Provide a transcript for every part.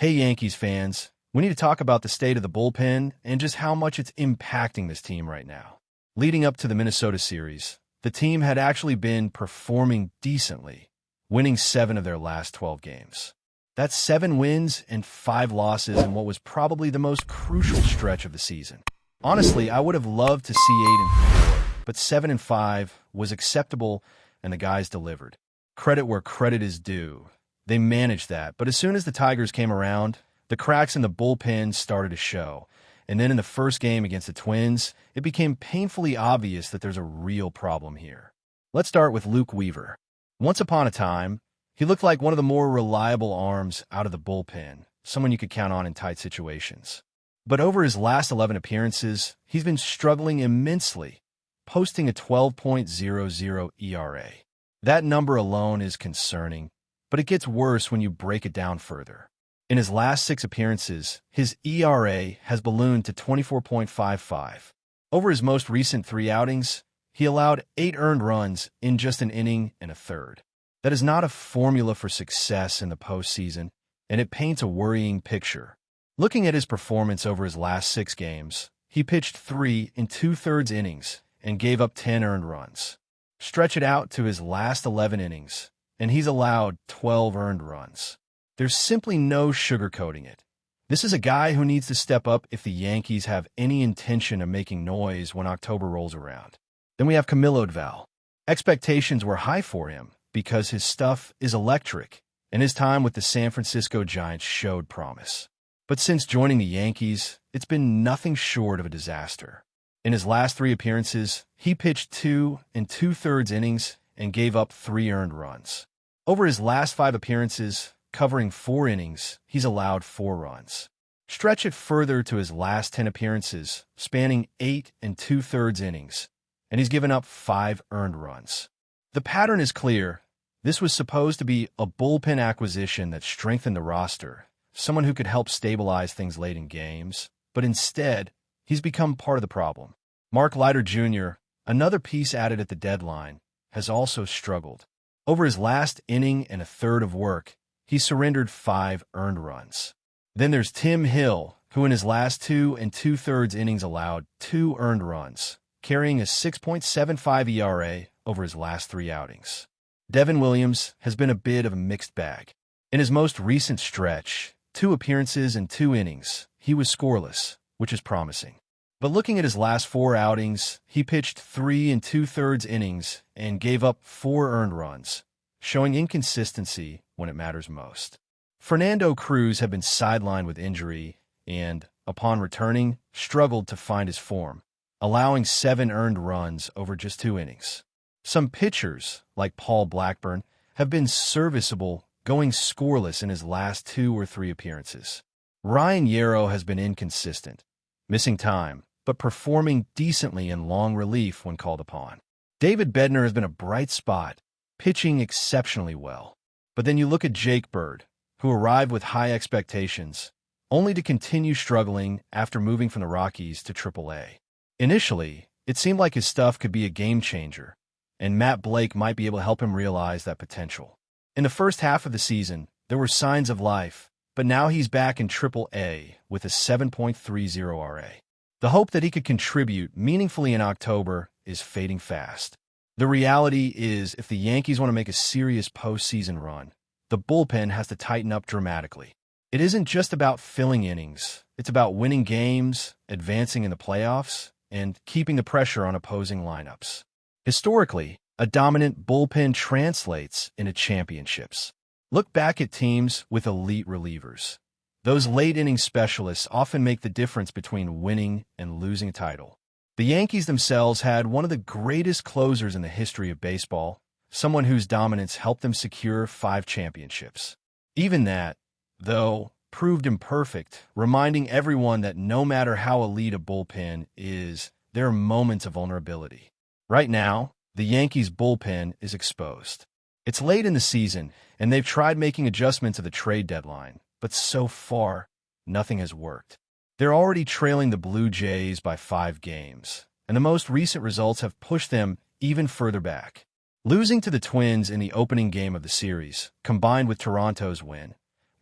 Hey Yankees fans, we need to talk about the state of the bullpen and just how much it's impacting this team right now. Leading up to the Minnesota series, the team had actually been performing decently, winning 7 of their last 12 games. That's 7 wins and 5 losses in what was probably the most crucial stretch of the season. Honestly, I would have loved to see 8-4, but 7-5 was acceptable and the guys delivered. Credit where credit is due. They managed that, but as soon as the Tigers came around, the cracks in the bullpen started to show. And then in the first game against the Twins, it became painfully obvious that there's a real problem here. Let's start with Luke Weaver. Once upon a time, he looked like one of the more reliable arms out of the bullpen, someone you could count on in tight situations. But over his last 11 appearances, he's been struggling immensely, posting a 12.00 ERA. That number alone is concerning, but it gets worse when you break it down further. In his last 6 appearances, his ERA has ballooned to 24.55. Over his most recent 3 outings, he allowed 8 earned runs in just an inning and a third. That is not a formula for success in the postseason, and it paints a worrying picture. Looking at his performance over his last 6 games, he pitched 3 2/3 innings and gave up 10 earned runs. Stretch it out to his last 11 innings, and he's allowed 12 earned runs. There's simply no sugarcoating it. This is a guy who needs to step up if the Yankees have any intention of making noise when October rolls around. Then we have Camilo Doval. Expectations were high for him because his stuff is electric, and his time with the San Francisco Giants showed promise. But since joining the Yankees, it's been nothing short of a disaster. In his last 3 appearances, he pitched 2 2/3 innings and gave up 3 earned runs. Over his last 5 appearances, covering 4 innings, he's allowed 4 runs. Stretch it further to his last 10 appearances, spanning 8 2/3 innings, and he's given up 5 earned runs. The pattern is clear. This was supposed to be a bullpen acquisition that strengthened the roster, someone who could help stabilize things late in games, but instead, he's become part of the problem. Mark Leiter Jr., another piece added at the deadline, has also struggled. Over his last inning and a third of work, he surrendered 5 earned runs. Then there's Tim Hill, who in his last 2 2/3 innings allowed 2 earned runs, carrying a 6.75 ERA over his last 3 outings. Devin Williams has been a bit of a mixed bag. In his most recent stretch, 2 appearances and 2 innings, he was scoreless, which is promising. But looking at his last 4 outings, he pitched 3 2/3 innings and gave up 4 earned runs, showing inconsistency when it matters most. Fernando Cruz had been sidelined with injury and, upon returning, struggled to find his form, allowing 7 earned runs over just 2 innings. Some pitchers, like Paul Blackburn, have been serviceable, going scoreless in his last 2 or 3 appearances. Ryan Yarrow has been inconsistent, missing time, but performing decently in long relief when called upon. David Bednar has been a bright spot, pitching exceptionally well. But then you look at Jake Bird, who arrived with high expectations, only to continue struggling after moving from the Rockies to AAA. Initially, it seemed like his stuff could be a game changer, and Matt Blake might be able to help him realize that potential. In the first half of the season, there were signs of life, but now he's back in AAA with a 7.30 RA. The hope that he could contribute meaningfully in October is fading fast. The reality is, if the Yankees want to make a serious postseason run, the bullpen has to tighten up dramatically. It isn't just about filling innings. It's about winning games, advancing in the playoffs, and keeping the pressure on opposing lineups. Historically, a dominant bullpen translates into championships. Look back at teams with elite relievers. Those late-inning specialists often make the difference between winning and losing a title. The Yankees themselves had one of the greatest closers in the history of baseball, someone whose dominance helped them secure 5 championships. Even that, though, proved imperfect, reminding everyone that no matter how elite a bullpen is, there are moments of vulnerability. Right now, the Yankees' bullpen is exposed. It's late in the season, and they've tried making adjustments at the trade deadline, but so far, nothing has worked. They're already trailing the Blue Jays by 5 games, and the most recent results have pushed them even further back. Losing to the Twins in the opening game of the series, combined with Toronto's win,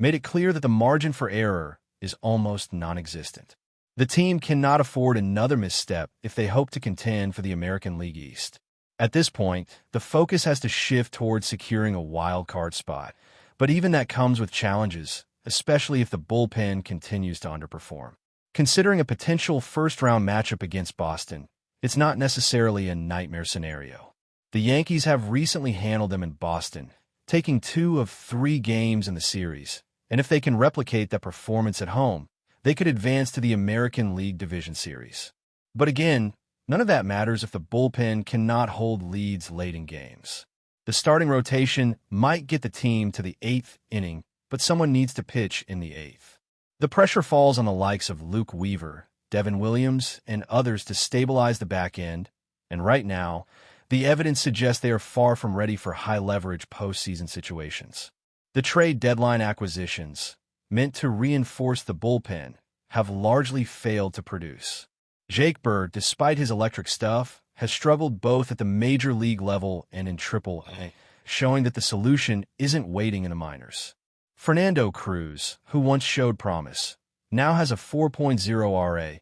made it clear that the margin for error is almost non-existent. The team cannot afford another misstep if they hope to contend for the American League East. At this point, the focus has to shift towards securing a wild card spot, but even that comes with challenges, especially if the bullpen continues to underperform. Considering a potential first-round matchup against Boston, it's not necessarily a nightmare scenario. The Yankees have recently handled them in Boston, taking 2 of 3 games in the series, and if they can replicate that performance at home, they could advance to the American League Division Series. But again, none of that matters if the bullpen cannot hold leads late in games. The starting rotation might get the team to the 8th inning, but someone needs to pitch in the 8th. The pressure falls on the likes of Luke Weaver, Devin Williams, and others to stabilize the back end, and right now, the evidence suggests they are far from ready for high-leverage postseason situations. The trade deadline acquisitions, meant to reinforce the bullpen, have largely failed to produce. Jake Bird, despite his electric stuff, has struggled both at the major league level and in Triple-A, showing that the solution isn't waiting in the minors. Fernando Cruz, who once showed promise, now has a 4.0 RA,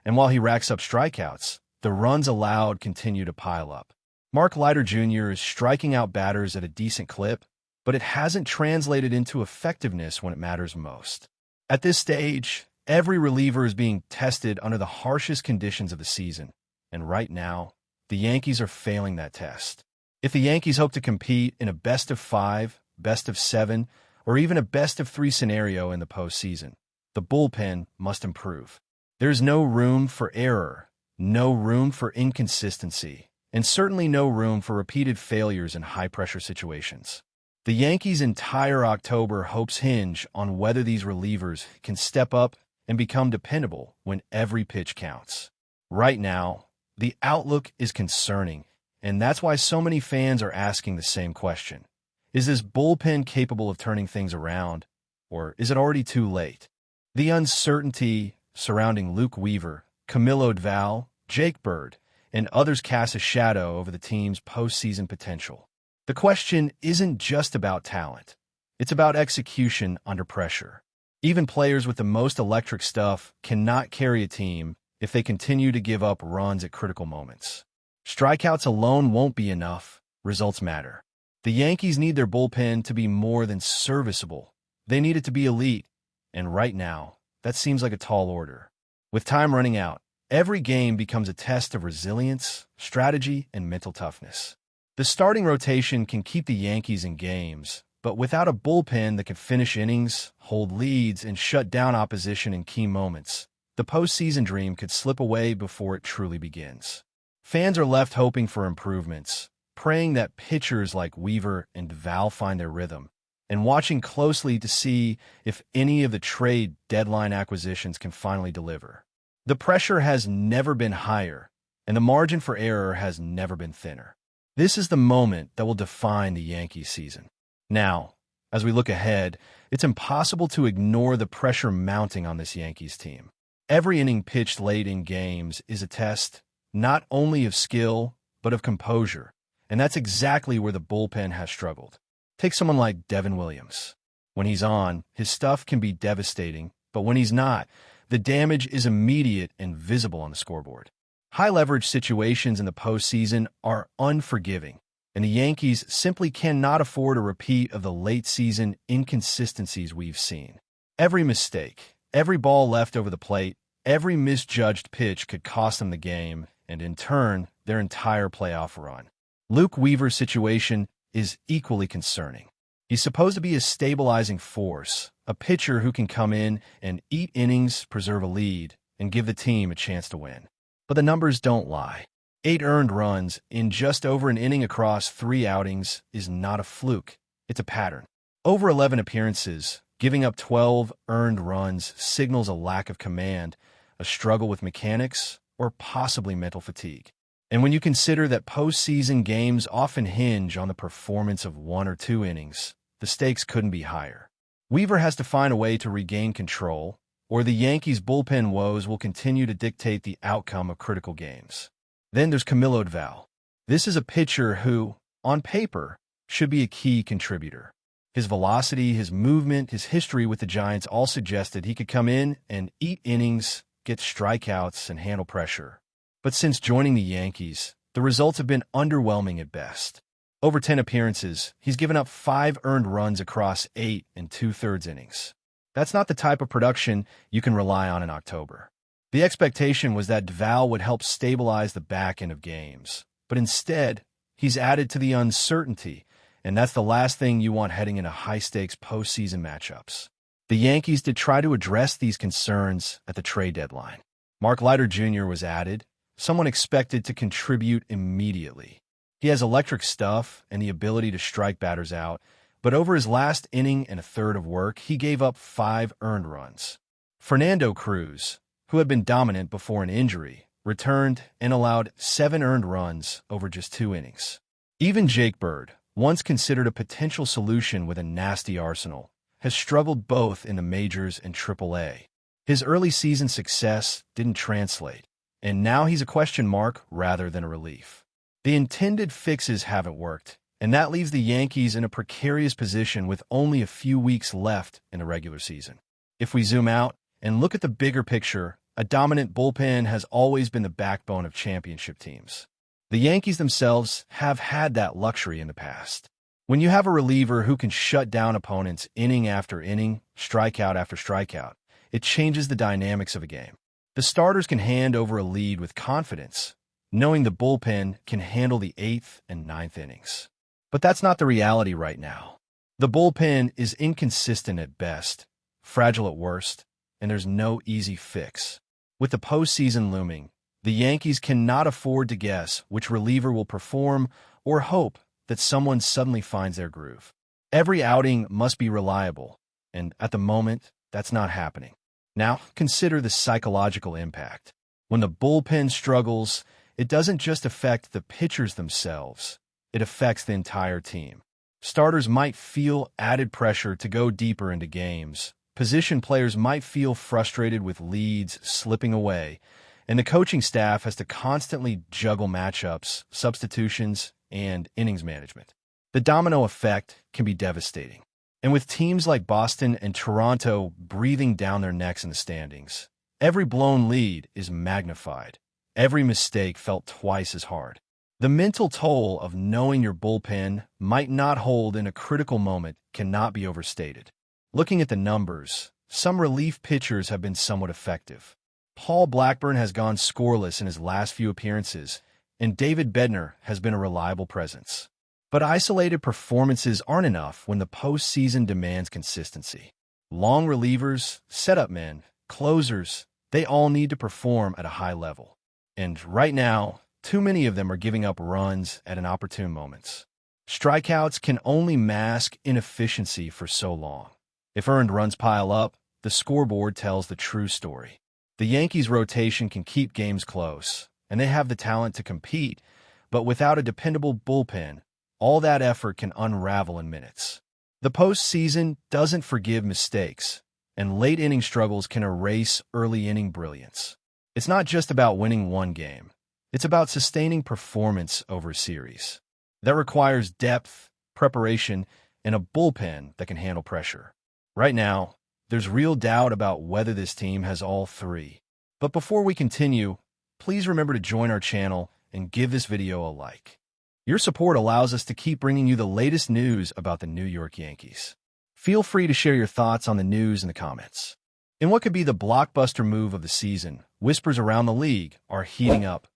and while he racks up strikeouts, the runs allowed continue to pile up. Mark Leiter Jr. is striking out batters at a decent clip, but it hasn't translated into effectiveness when it matters most. At this stage, every reliever is being tested under the harshest conditions of the season, and right now, the Yankees are failing that test. If the Yankees hope to compete in a best-of-5, best-of-7, or even a best-of-3 scenario in the postseason, the bullpen must improve. There's no room for error, no room for inconsistency, and certainly no room for repeated failures in high-pressure situations. The Yankees' entire October hopes hinge on whether these relievers can step up and become dependable when every pitch counts. Right now, the outlook is concerning, and that's why so many fans are asking the same question. Is this bullpen capable of turning things around, or is it already too late? The uncertainty surrounding Luke Weaver, Camilo Doval, Jake Bird, and others cast a shadow over the team's postseason potential. The question isn't just about talent. It's about execution under pressure. Even players with the most electric stuff cannot carry a team if they continue to give up runs at critical moments. Strikeouts alone won't be enough. Results matter. The Yankees need their bullpen to be more than serviceable. They need it to be elite. And right now, that seems like a tall order. With time running out, every game becomes a test of resilience, strategy, and mental toughness. The starting rotation can keep the Yankees in games, but without a bullpen that can finish innings, hold leads, and shut down opposition in key moments, the postseason dream could slip away before it truly begins. Fans are left hoping for improvements, praying that pitchers like Weaver and Doval find their rhythm, and watching closely to see if any of the trade deadline acquisitions can finally deliver. The pressure has never been higher, and the margin for error has never been thinner. This is the moment that will define the Yankees season. Now, as we look ahead, it's impossible to ignore the pressure mounting on this Yankees team. Every inning pitched late in games is a test, not only of skill, but of composure, and that's exactly where the bullpen has struggled. Take someone like Devin Williams. When he's on, his stuff can be devastating, but when he's not, the damage is immediate and visible on the scoreboard. High-leverage situations in the postseason are unforgiving, and the Yankees simply cannot afford a repeat of the late-season inconsistencies we've seen. Every mistake, every ball left over the plate, every misjudged pitch could cost them the game, and in turn, their entire playoff run. Luke Weaver's situation is equally concerning. He's supposed to be a stabilizing force, a pitcher who can come in and eat innings, preserve a lead, and give the team a chance to win. But the numbers don't lie. 8 earned runs in just over an inning across 3 outings is not a fluke. It's a pattern. Over 11 appearances, giving up 12 earned runs signals a lack of command, a struggle with mechanics, or possibly mental fatigue. And when you consider that postseason games often hinge on the performance of 1 or 2 innings, the stakes couldn't be higher. Weaver has to find a way to regain control, or the Yankees' bullpen woes will continue to dictate the outcome of critical games. Then there's Camilo Doval. This is a pitcher who, on paper, should be a key contributor. His velocity, his movement, his history with the Giants all suggested he could come in and eat innings, get strikeouts, and handle pressure. But since joining the Yankees, the results have been underwhelming at best. Over 10 appearances, he's given up 5 earned runs across 8 and 2/3 innings. That's not the type of production you can rely on in October. The expectation was that Duvall would help stabilize the back end of games, but instead, he's added to the uncertainty, and that's the last thing you want heading into high-stakes postseason matchups. The Yankees did try to address these concerns at the trade deadline. Mark Leiter Jr. was added, someone expected to contribute immediately. He has electric stuff and the ability to strike batters out, but over his last inning and a third of work, he gave up 5 earned runs. Fernando Cruz, who had been dominant before an injury, returned and allowed 7 earned runs over just 2 innings. Even Jake Bird, once considered a potential solution with a nasty arsenal, has struggled both in the majors and AAA. His early season success didn't translate, and now he's a question mark rather than a relief. The intended fixes haven't worked, and that leaves the Yankees in a precarious position with only a few weeks left in the regular season. If we zoom out and look at the bigger picture, a dominant bullpen has always been the backbone of championship teams. The Yankees themselves have had that luxury in the past. When you have a reliever who can shut down opponents inning after inning, strikeout after strikeout, it changes the dynamics of a game. The starters can hand over a lead with confidence, knowing the bullpen can handle the 8th and 9th innings. But that's not the reality right now. The bullpen is inconsistent at best, fragile at worst, and there's no easy fix. With the postseason looming, the Yankees cannot afford to guess which reliever will perform or hope that someone suddenly finds their groove. Every outing must be reliable, and at the moment, that's not happening. Now, consider the psychological impact. When the bullpen struggles, it doesn't just affect the pitchers themselves, it affects the entire team. Starters might feel added pressure to go deeper into games. Position players might feel frustrated with leads slipping away, and the coaching staff has to constantly juggle matchups, substitutions, and innings management. The domino effect can be devastating. And with teams like Boston and Toronto breathing down their necks in the standings, every blown lead is magnified. Every mistake felt twice as hard. The mental toll of knowing your bullpen might not hold in a critical moment cannot be overstated. Looking at the numbers, some relief pitchers have been somewhat effective. Paul Blackburn has gone scoreless in his last few appearances, and David Bednar has been a reliable presence. But isolated performances aren't enough when the postseason demands consistency. Long relievers, setup men, closers, they all need to perform at a high level. And right now, too many of them are giving up runs at inopportune moments. Strikeouts can only mask inefficiency for so long. If earned runs pile up, the scoreboard tells the true story. The Yankees' rotation can keep games close, and they have the talent to compete, but without a dependable bullpen, all that effort can unravel in minutes. The postseason doesn't forgive mistakes, and late-inning struggles can erase early-inning brilliance. It's not just about winning one game. It's about sustaining performance over a series. That requires depth, preparation, and a bullpen that can handle pressure. Right now, there's real doubt about whether this team has all three. But before we continue, please remember to join our channel and give this video a like. Your support allows us to keep bringing you the latest news about the New York Yankees. Feel free to share your thoughts on the news in the comments. In what could be the blockbuster move of the season, whispers around the league are heating up.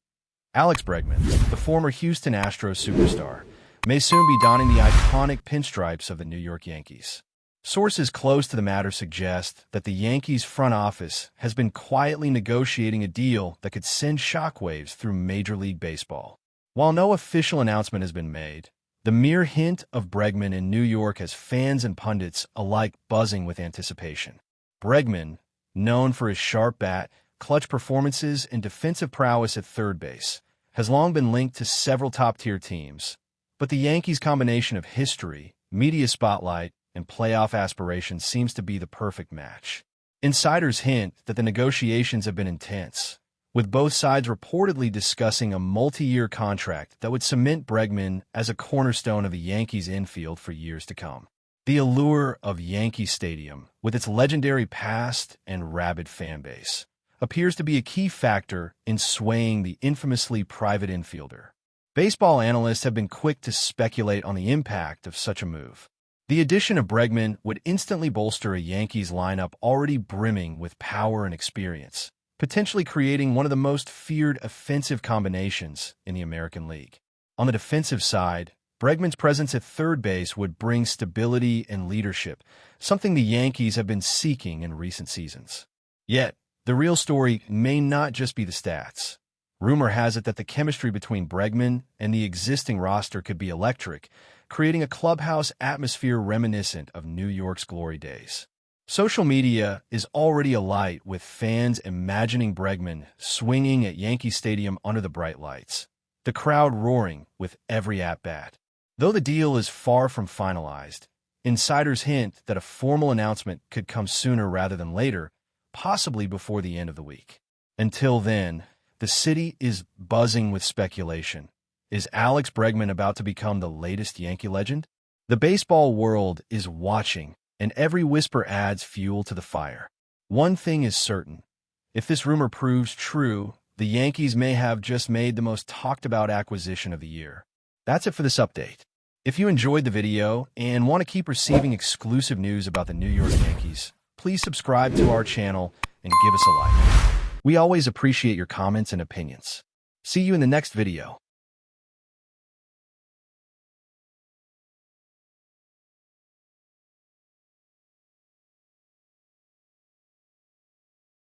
Alex Bregman, the former Houston Astros superstar, may soon be donning the iconic pinstripes of the New York Yankees. Sources close to the matter suggest that the Yankees front office has been quietly negotiating a deal that could send shockwaves through Major League Baseball. While no official announcement has been made, the mere hint of Bregman in New York has fans and pundits alike buzzing with anticipation. Bregman, known for his sharp bat, clutch performances, and defensive prowess at third base, has long been linked to several top-tier teams. But the Yankees' combination of history, media spotlight, and playoff aspirations seems to be the perfect match. Insiders hint that the negotiations have been intense, with both sides reportedly discussing a multi-year contract that would cement Bregman as a cornerstone of the Yankees' infield for years to come. The allure of Yankee Stadium, with its legendary past and rabid fan base, appears to be a key factor in swaying the infamously private infielder. Baseball analysts have been quick to speculate on the impact of such a move. The addition of Bregman would instantly bolster a Yankees lineup already brimming with power and experience, potentially creating one of the most feared offensive combinations in the American League. On the defensive side, Bregman's presence at third base would bring stability and leadership, something the Yankees have been seeking in recent seasons. Yet, the real story may not just be the stats. Rumor has it that the chemistry between Bregman and the existing roster could be electric, creating a clubhouse atmosphere reminiscent of New York's glory days. Social media is already alight with fans imagining Bregman swinging at Yankee Stadium under the bright lights, the crowd roaring with every at-bat. Though the deal is far from finalized, insiders hint that a formal announcement could come sooner rather than later, possibly before the end of the week. Until then, the city is buzzing with speculation. Is Alex Bregman about to become the latest Yankee legend? The baseball world is watching, and every whisper adds fuel to the fire. One thing is certain. If this rumor proves true, the Yankees may have just made the most talked-about acquisition of the year. That's it for this update. If you enjoyed the video and want to keep receiving exclusive news about the New York Yankees, please subscribe to our channel and give us a like. We always appreciate your comments and opinions. See you in the next video.